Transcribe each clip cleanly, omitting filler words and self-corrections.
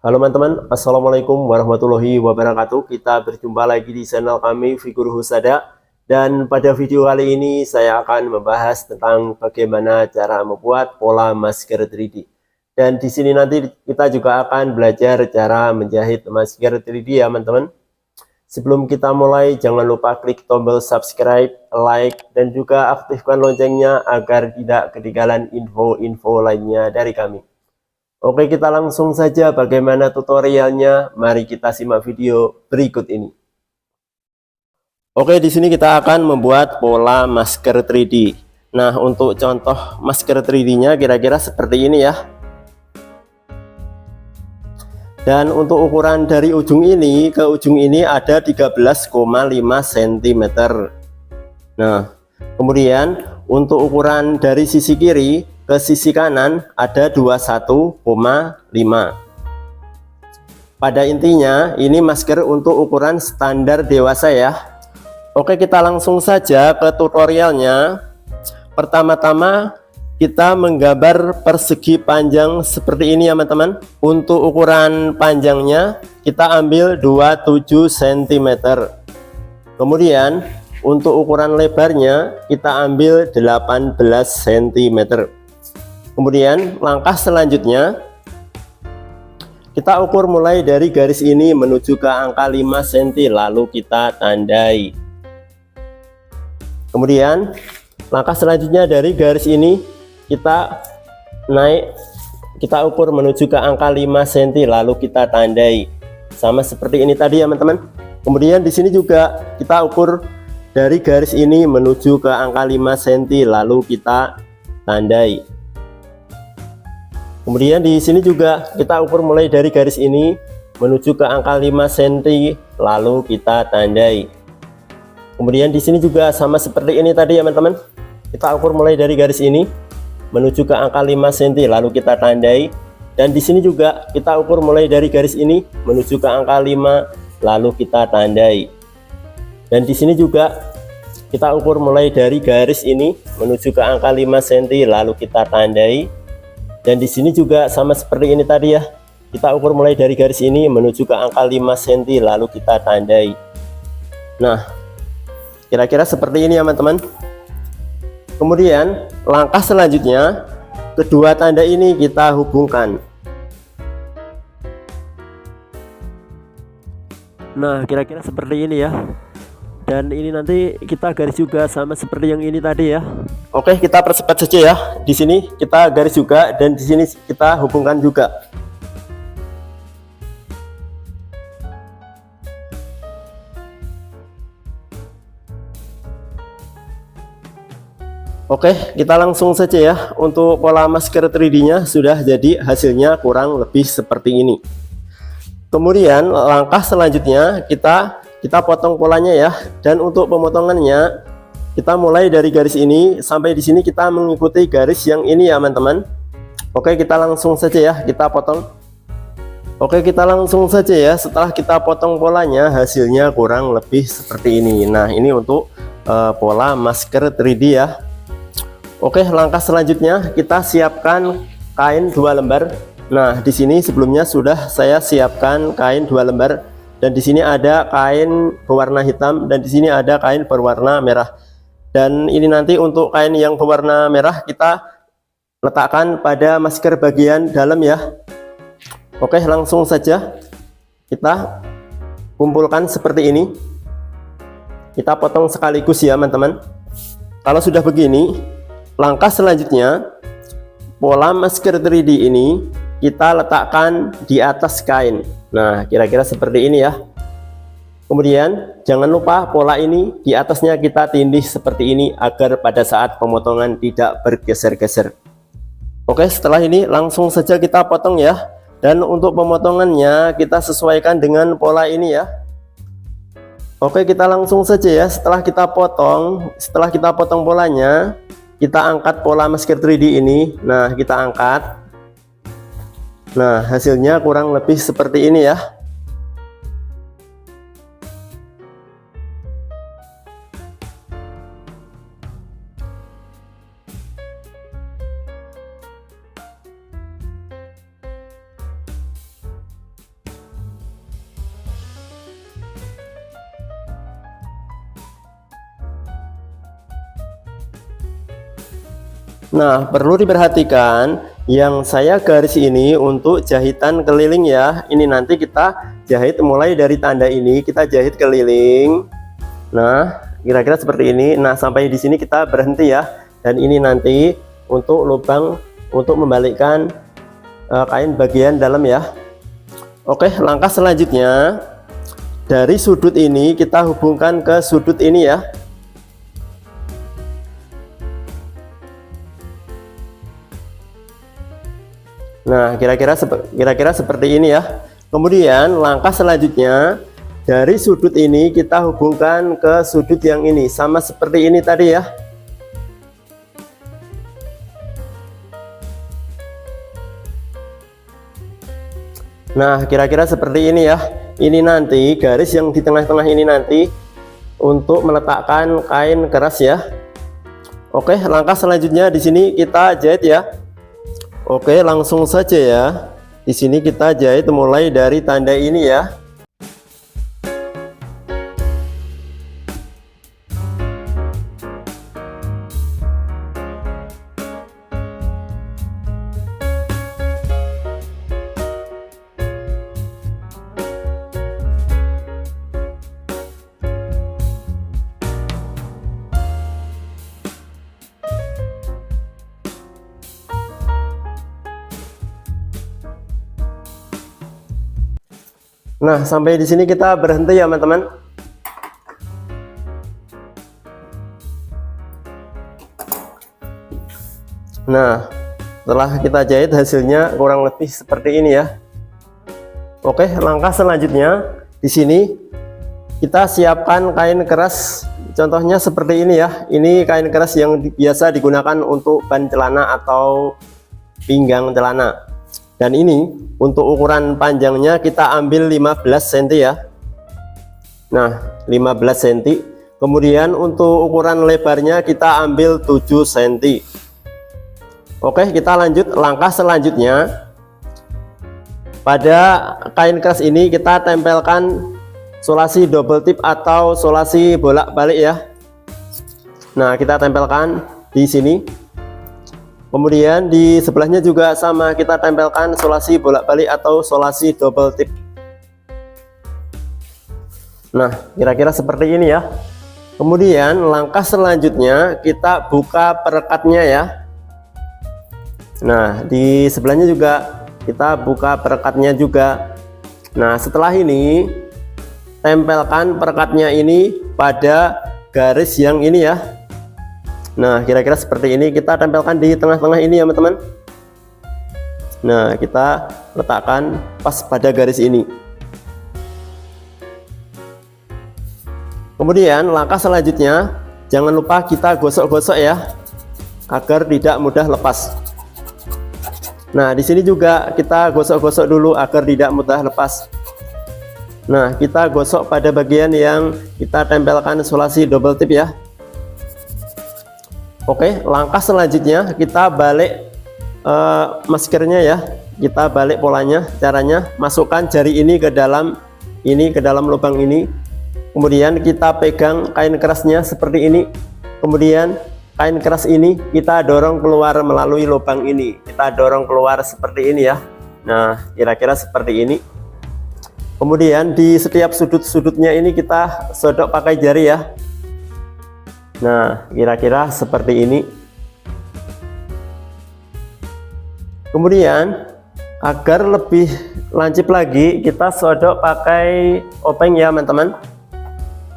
Halo teman-teman, Assalamualaikum warahmatullahi wabarakatuh. Kita berjumpa lagi di channel kami Figur Husada. Dan pada video kali ini saya akan membahas tentang bagaimana cara membuat pola masker 3D. Dan di sini nanti kita juga akan belajar cara menjahit masker 3D ya teman-teman. Sebelum kita mulai, jangan lupa klik tombol subscribe, like, dan juga aktifkan loncengnya agar tidak ketinggalan info-info lainnya dari kami. Oke, kita langsung saja bagaimana tutorialnya. Mari kita simak video berikut ini. Oke, di sini kita akan membuat pola masker 3D. Nah, untuk contoh masker 3D-nya kira-kira seperti ini ya. Dan untuk ukuran dari ujung ini ke ujung ini ada 13,5 cm. Nah, kemudian untuk ukuran dari sisi kiri ke sisi kanan ada 21,5. Pada intinya ini masker untuk ukuran standar dewasa ya. Oke, kita langsung saja ke tutorialnya. Pertama-tama kita menggambar persegi panjang seperti ini ya teman-teman. Untuk ukuran panjangnya kita ambil 27 cm. Kemudian untuk ukuran lebarnya kita ambil 18 cm. Kemudian langkah selanjutnya kita ukur mulai dari garis ini menuju ke angka 5 cm, lalu kita tandai. Kemudian langkah selanjutnya dari garis ini kita naik, kita ukur menuju ke angka 5 cm, lalu kita tandai. Sama seperti ini tadi ya teman-teman. Kemudian di sini juga kita ukur dari garis ini menuju ke angka 5 cm, lalu kita tandai. Kemudian di sini juga kita ukur mulai dari garis ini menuju ke angka 5 cm, lalu kita tandai. Kemudian di sini juga sama seperti ini tadi ya teman-teman. Kita ukur mulai dari garis ini menuju ke angka 5 cm, lalu kita tandai. Dan di sini juga kita ukur mulai dari garis ini menuju ke angka 5, lalu kita tandai. Dan di sini juga kita ukur mulai dari garis ini menuju ke angka 5 cm, lalu kita tandai. Dan di sini juga sama seperti ini tadi ya. Kita ukur mulai dari garis ini menuju ke angka 5 cm, lalu kita tandai. Nah, kira-kira seperti ini ya teman-teman. Kemudian langkah selanjutnya kedua tanda ini kita hubungkan. Nah, kira-kira seperti ini ya. Dan ini nanti kita garis juga sama seperti yang ini tadi ya. Oke, kita percepat saja ya. Di sini kita garis juga dan di sini kita hubungkan juga. Oke, kita langsung saja ya. Untuk pola masker 3D-nya sudah jadi, hasilnya kurang lebih seperti ini. Kemudian langkah selanjutnya kita potong polanya ya. Dan untuk pemotongannya kita mulai dari garis ini sampai di sini kita mengikuti garis yang ini ya teman-teman. Oke, kita langsung saja ya, kita potong. Oke, kita langsung saja ya. Setelah kita potong polanya hasilnya kurang lebih seperti ini. Nah, ini untuk pola masker 3D ya. Oke, langkah selanjutnya kita siapkan kain 2 lembar. Nah, di sini sebelumnya sudah saya siapkan kain 2 lembar dan di sini ada kain berwarna hitam dan di sini ada kain berwarna merah. Dan ini nanti untuk kain yang berwarna merah kita letakkan pada masker bagian dalam ya. Oke, langsung saja kita kumpulkan seperti ini. Kita potong sekaligus ya teman-teman. Kalau sudah begini, langkah selanjutnya pola masker 3D ini kita letakkan di atas kain. Nah, kira-kira seperti ini ya. Kemudian jangan lupa pola ini di atasnya kita tindih seperti ini agar pada saat pemotongan tidak bergeser-geser. Oke, setelah ini langsung saja kita potong ya. Dan untuk pemotongannya kita sesuaikan dengan pola ini ya. Oke, kita langsung saja ya. Setelah kita potong polanya, kita angkat pola masker 3D ini. Nah, kita angkat. Nah, hasilnya kurang lebih seperti ini ya. Nah, perlu diperhatikan yang saya garis ini untuk jahitan keliling ya. Ini nanti kita jahit mulai dari tanda ini, kita jahit keliling. Nah, kira-kira seperti ini. Nah, sampai di sini kita berhenti ya. Dan ini nanti untuk lubang untuk membalikkan kain bagian dalam ya. Oke, langkah selanjutnya dari sudut ini kita hubungkan ke sudut ini ya. Nah, kira-kira seperti ini ya. Kemudian langkah selanjutnya dari sudut ini kita hubungkan ke sudut yang ini, sama seperti ini tadi ya. Nah, kira-kira seperti ini ya. Ini nanti garis yang di tengah-tengah ini nanti untuk meletakkan kain keras ya. Oke, langkah selanjutnya di sini kita jahit ya. Oke, langsung saja ya. Di sini kita jahit mulai dari tanda ini ya. Nah, sampai di sini kita berhenti ya, teman-teman. Nah, setelah kita jahit hasilnya kurang lebih seperti ini ya. Oke, langkah selanjutnya di sini kita siapkan kain keras. Contohnya seperti ini ya. Ini kain keras yang biasa digunakan untuk ban celana atau pinggang celana. Dan ini untuk ukuran panjangnya kita ambil 15 cm ya. Nah, 15 cm. Kemudian untuk ukuran lebarnya kita ambil 7 cm. Oke, kita lanjut langkah selanjutnya. Pada kain keras ini kita tempelkan solasi double tip atau solasi bolak-balik ya. Nah, kita tempelkan di sini. Kemudian di sebelahnya juga sama, kita tempelkan solasi bolak-balik atau solasi double tip. Nah, kira-kira seperti ini ya. Kemudian langkah selanjutnya kita buka perekatnya ya. Nah, di sebelahnya juga kita buka perekatnya juga. Nah, setelah ini tempelkan perekatnya ini pada garis yang ini ya. Nah, kira-kira seperti ini, kita tempelkan di tengah-tengah ini ya, teman-teman. Nah, kita letakkan pas pada garis ini. Kemudian langkah selanjutnya jangan lupa kita gosok-gosok ya, agar tidak mudah lepas. Nah, di sini juga kita gosok-gosok dulu agar tidak mudah lepas. Nah, kita gosok pada bagian yang kita tempelkan solasi double tip ya. Oke, langkah selanjutnya kita balik maskernya ya. Kita balik polanya. Caranya masukkan jari ini ke dalam lubang ini. Kemudian kita pegang kain kerasnya seperti ini. Kemudian kain keras ini kita dorong keluar melalui lubang ini. Kita dorong keluar seperti ini ya. Nah, kira-kira seperti ini. Kemudian di setiap sudut-sudutnya ini kita sodok pakai jari ya. Nah, kira-kira seperti ini. Kemudian agar lebih lancip lagi kita sodok pakai obeng ya, teman-teman.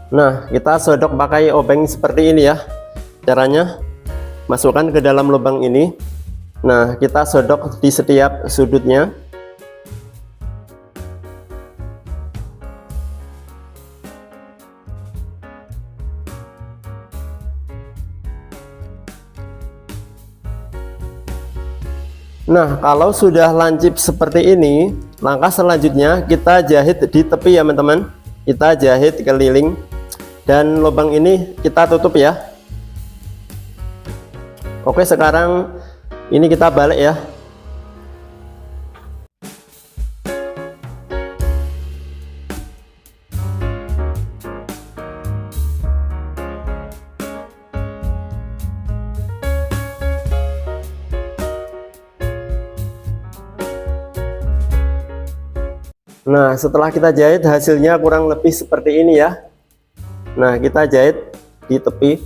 Nah, kita sodok pakai obeng seperti ini ya. Caranya masukkan ke dalam lubang ini. Nah, kita sodok di setiap sudutnya. Nah, kalau sudah lancip seperti ini, langkah selanjutnya kita jahit di tepi ya, teman-teman. Kita jahit keliling dan lubang ini kita tutup ya. Oke, sekarang ini kita balik ya. Nah, setelah kita jahit hasilnya kurang lebih seperti ini ya. Nah, kita jahit di tepi,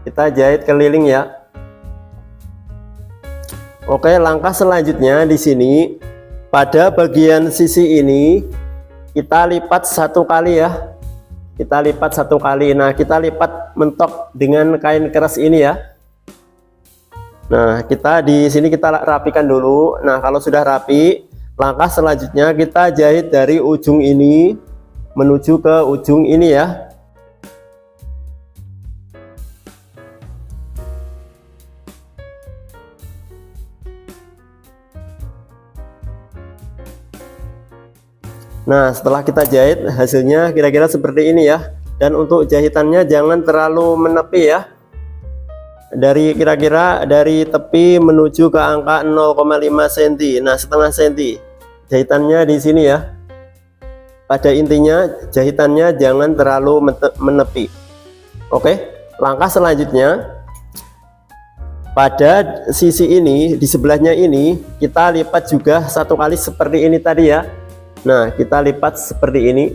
kita jahit keliling ya. Oke, langkah selanjutnya di sini pada bagian sisi ini kita lipat satu kali ya. Kita lipat satu kali. Nah, kita lipat mentok dengan kain keras ini ya. Nah, kita di sini kita rapikan dulu. Nah, kalau sudah rapi, langkah selanjutnya kita jahit dari ujung ini menuju ke ujung ini ya. Nah, setelah kita jahit hasilnya kira-kira seperti ini ya. Dan untuk jahitannya jangan terlalu menepi ya. Dari kira-kira dari tepi menuju ke angka 0,5 cm. Nah, setengah cm. Jahitannya di sini ya. Pada intinya jahitannya jangan terlalu menepi. Oke, langkah selanjutnya pada sisi ini di sebelahnya ini kita lipat juga satu kali seperti ini tadi ya. Nah, kita lipat seperti ini.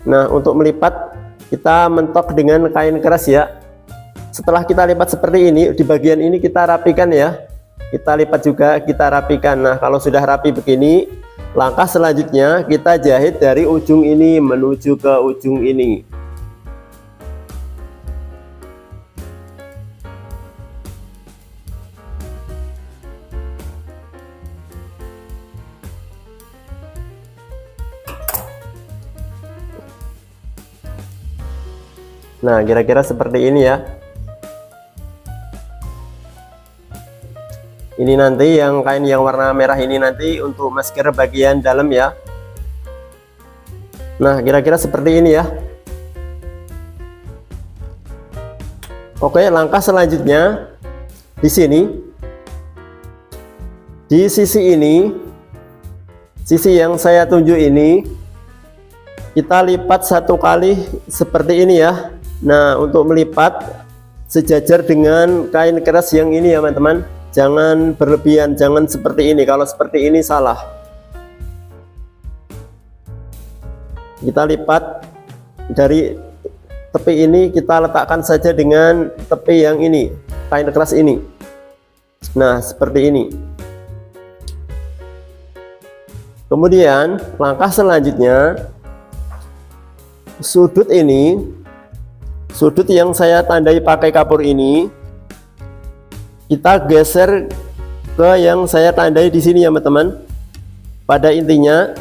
Nah, untuk melipat kita mentok dengan kain keras ya. Setelah kita lipat seperti ini, di bagian ini kita rapikan ya. Kita lipat juga, kita rapikan. Nah, kalau sudah rapi begini, langkah selanjutnya kita jahit dari ujung ini menuju ke ujung ini. Nah, kira-kira seperti ini ya. Ini nanti yang kain yang warna merah ini nanti untuk masker bagian dalam ya. Nah, kira-kira seperti ini ya. Oke, langkah selanjutnya di sini, di sisi ini, sisi yang saya tunjuk ini, kita lipat satu kali seperti ini ya. Nah, untuk melipat sejajar dengan kain keras yang ini ya teman-teman. Jangan berlebihan, jangan seperti ini. Kalau seperti ini salah. Kita lipat dari tepi ini, kita letakkan saja dengan tepi yang ini, kain keras ini. Nah, seperti ini. Kemudian langkah selanjutnya, sudut ini, sudut yang saya tandai pakai kapur ini, kita geser ke yang saya tandai di sini ya teman-teman. Pada intinya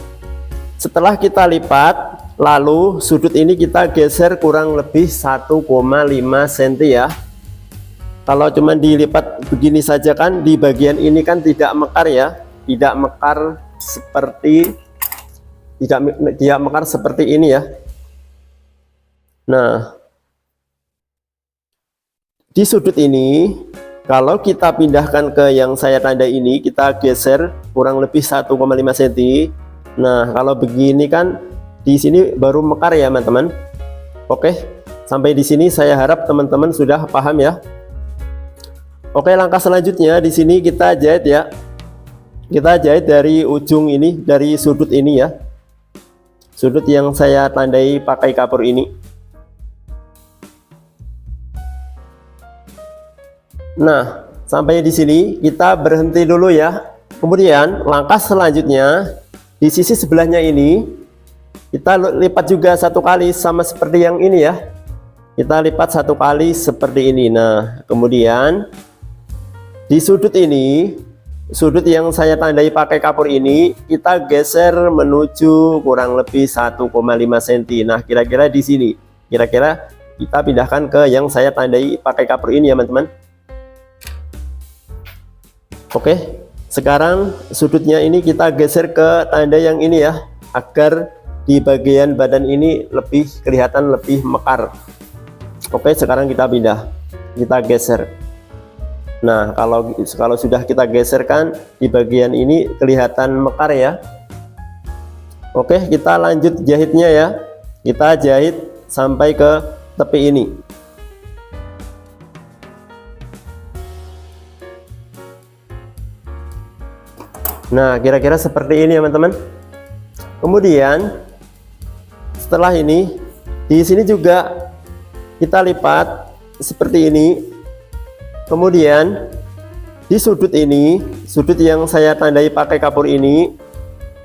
setelah kita lipat, lalu sudut ini kita geser kurang lebih 1,5 cm ya. Kalau cuman dilipat begini saja kan di bagian ini kan tidak mekar ya, tidak mekar seperti tidak mekar seperti ini ya. Nah, di sudut ini kalau kita pindahkan ke yang saya tanda ini, kita geser kurang lebih 1,5 cm. Nah, kalau begini kan di sini baru mekar ya, teman-teman. Oke, sampai di sini saya harap teman-teman sudah paham ya. Oke, langkah selanjutnya di sini kita jahit ya. Kita jahit dari ujung ini, dari sudut ini ya. Sudut yang saya tandai pakai kapur ini. Nah, sampai di sini kita berhenti dulu ya. Kemudian langkah selanjutnya di sisi sebelahnya ini kita lipat juga satu kali sama seperti yang ini ya. Kita lipat satu kali seperti ini. Nah, kemudian di sudut ini, sudut yang saya tandai pakai kapur ini, kita geser menuju kurang lebih 1,5 cm. Nah, kira-kira di sini. Kira-kira kita pindahkan ke yang saya tandai pakai kapur ini ya, teman-teman. Oke, sekarang sudutnya ini kita geser ke tanda yang ini ya, agar di bagian badan ini lebih kelihatan lebih mekar. Oke, sekarang kita pindah, kita geser. Nah, kalau sudah kita geserkan di bagian ini kelihatan mekar ya. Oke, kita lanjut jahitnya ya. Kita jahit sampai ke tepi ini. Nah, kira-kira seperti ini ya teman-teman. Kemudian setelah ini di sini juga kita lipat seperti ini. Kemudian di sudut ini, sudut yang saya tandai pakai kapur ini,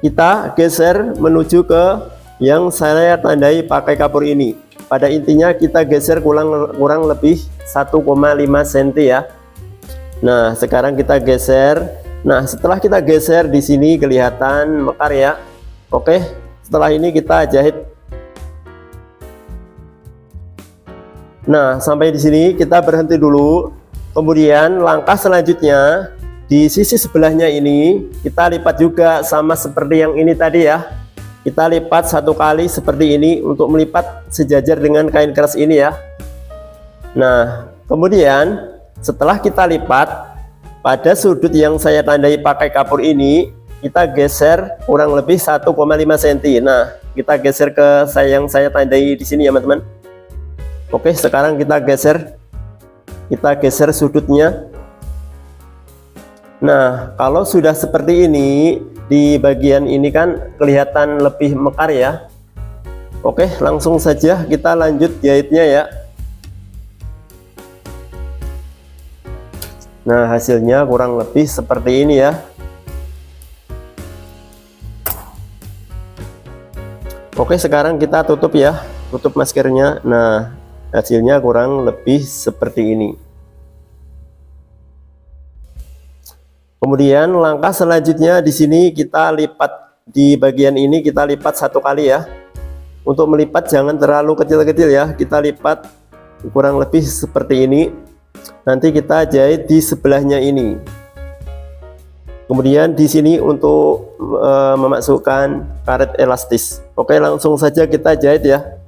kita geser menuju ke yang saya tandai pakai kapur ini. Pada intinya kita geser kurang lebih 1,5 cm ya. Nah, sekarang kita geser. Nah, setelah kita geser di sini kelihatan mekar ya. Oke, setelah ini kita jahit. Nah, sampai di sini kita berhenti dulu. Kemudian langkah selanjutnya di sisi sebelahnya ini kita lipat juga sama seperti yang ini tadi ya. Kita lipat satu kali seperti ini untuk melipat sejajar dengan kain keras ini ya. Nah, kemudian setelah kita lipat pada sudut yang saya tandai pakai kapur ini, kita geser kurang lebih 1,5 cm. Nah, kita geser ke yang saya tandai di sini ya teman-teman. Oke, sekarang kita geser sudutnya. Nah, kalau sudah seperti ini, di bagian ini kan kelihatan lebih mekar ya. Oke, langsung saja kita lanjut jahitnya ya. Nah, hasilnya kurang lebih seperti ini ya. Oke, sekarang kita tutup ya, tutup maskernya. Nah, hasilnya kurang lebih seperti ini. Kemudian langkah selanjutnya di sini kita lipat, di bagian ini kita lipat satu kali ya. Untuk melipat jangan terlalu kecil-kecil ya, kita lipat kurang lebih seperti ini. Nanti kita jahit di sebelahnya ini. Kemudian di sini untuk memasukkan karet elastis. Oke, langsung saja kita jahit ya.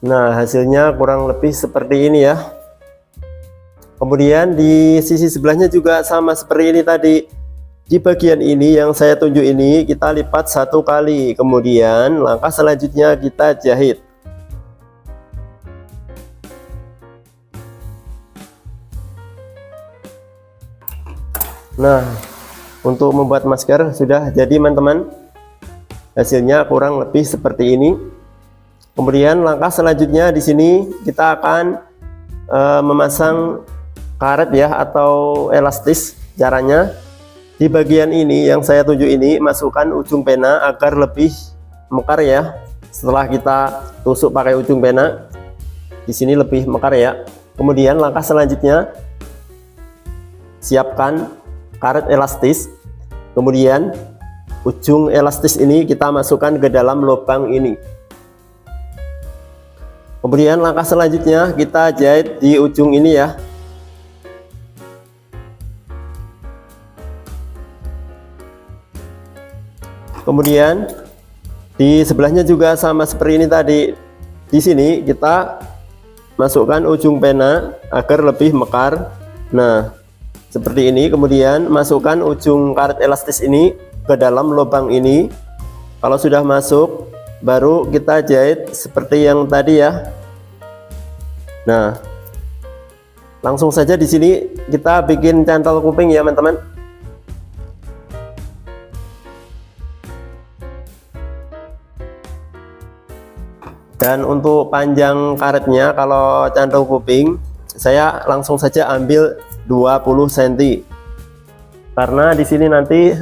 Nah, hasilnya kurang lebih seperti ini ya. Kemudian di sisi sebelahnya juga sama seperti ini tadi. Di bagian ini yang saya tunjuk ini kita lipat satu kali. Kemudian langkah selanjutnya kita jahit. Nah, untuk membuat masker sudah jadi teman-teman. Hasilnya kurang lebih seperti ini. Kemudian langkah selanjutnya di sini kita akan memasang karet ya atau elastis. Caranya di bagian ini yang saya tunjuk ini masukkan ujung pena agar lebih mekar ya. Setelah kita tusuk pakai ujung pena, di sini lebih mekar ya. Kemudian langkah selanjutnya siapkan karet elastis. Kemudian ujung elastis ini kita masukkan ke dalam lubang ini. Kemudian langkah selanjutnya kita jahit di ujung ini ya. Kemudian di sebelahnya juga sama seperti ini tadi. Di sini kita masukkan ujung pena agar lebih mekar. Nah, seperti ini. Kemudian masukkan ujung karet elastis ini ke dalam lubang ini. Kalau sudah masuk, baru kita jahit seperti yang tadi ya. Nah, langsung saja di sini kita bikin cantol kuping ya teman-teman. Dan untuk panjang karetnya, kalau cantol kuping saya langsung saja ambil 20 cm. Karena di sini nanti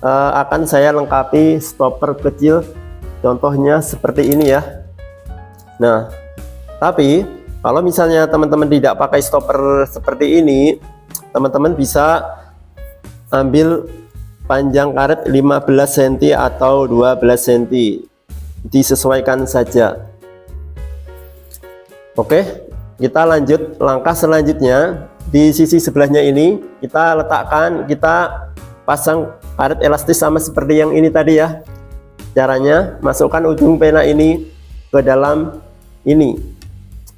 akan saya lengkapi stopper kecil, contohnya seperti ini ya. Nah, tapi kalau misalnya teman-teman tidak pakai stopper seperti ini, teman-teman bisa ambil panjang karet 15 cm atau 12 cm, disesuaikan saja. Oke, kita lanjut langkah selanjutnya. Di sisi sebelahnya ini kita letakkan, kita pasang karet elastis sama seperti yang ini tadi ya. Caranya masukkan ujung pena ini ke dalam ini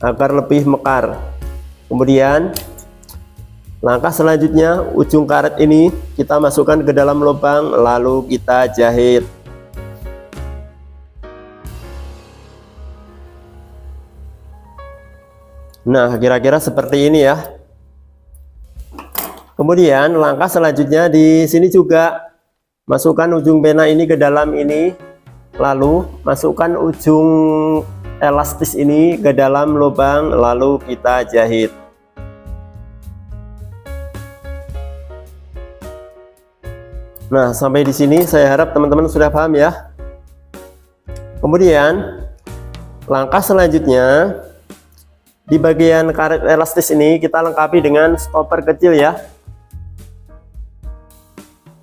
agar lebih mekar. Kemudian langkah selanjutnya ujung karet ini kita masukkan ke dalam lubang, lalu kita jahit. Nah, kira-kira seperti ini ya. Kemudian langkah selanjutnya di sini juga masukkan ujung pena ini ke dalam ini, lalu masukkan ujung elastis ini ke dalam lubang, lalu kita jahit. Nah, sampai di sini saya harap teman-teman sudah paham ya. Kemudian langkah selanjutnya di bagian karet elastis ini kita lengkapi dengan stopper kecil ya.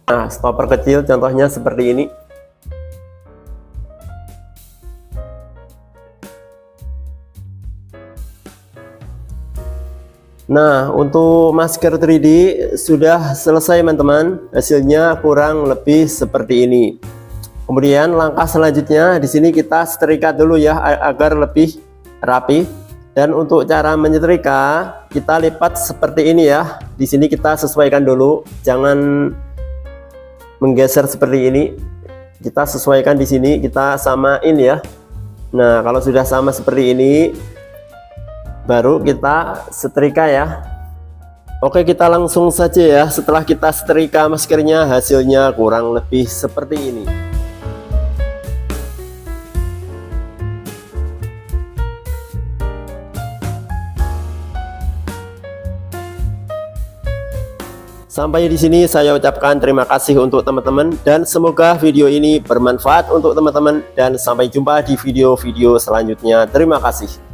Nah, stopper kecil contohnya seperti ini. Nah, untuk masker 3D sudah selesai teman-teman. Hasilnya kurang lebih seperti ini. Kemudian langkah selanjutnya di sini kita setrika dulu ya agar lebih rapi. Dan untuk cara menyetrika kita lipat seperti ini ya. Di sini kita sesuaikan dulu, jangan menggeser seperti ini. Kita sesuaikan di sini, kita samain ya. Nah, kalau sudah sama seperti ini baru kita setrika ya. Oke, kita langsung saja ya. Setelah kita setrika maskernya, hasilnya kurang lebih seperti ini. Sampai di sini saya ucapkan terima kasih untuk teman-teman dan semoga video ini bermanfaat untuk teman-teman dan sampai jumpa di video-video selanjutnya. Terima kasih.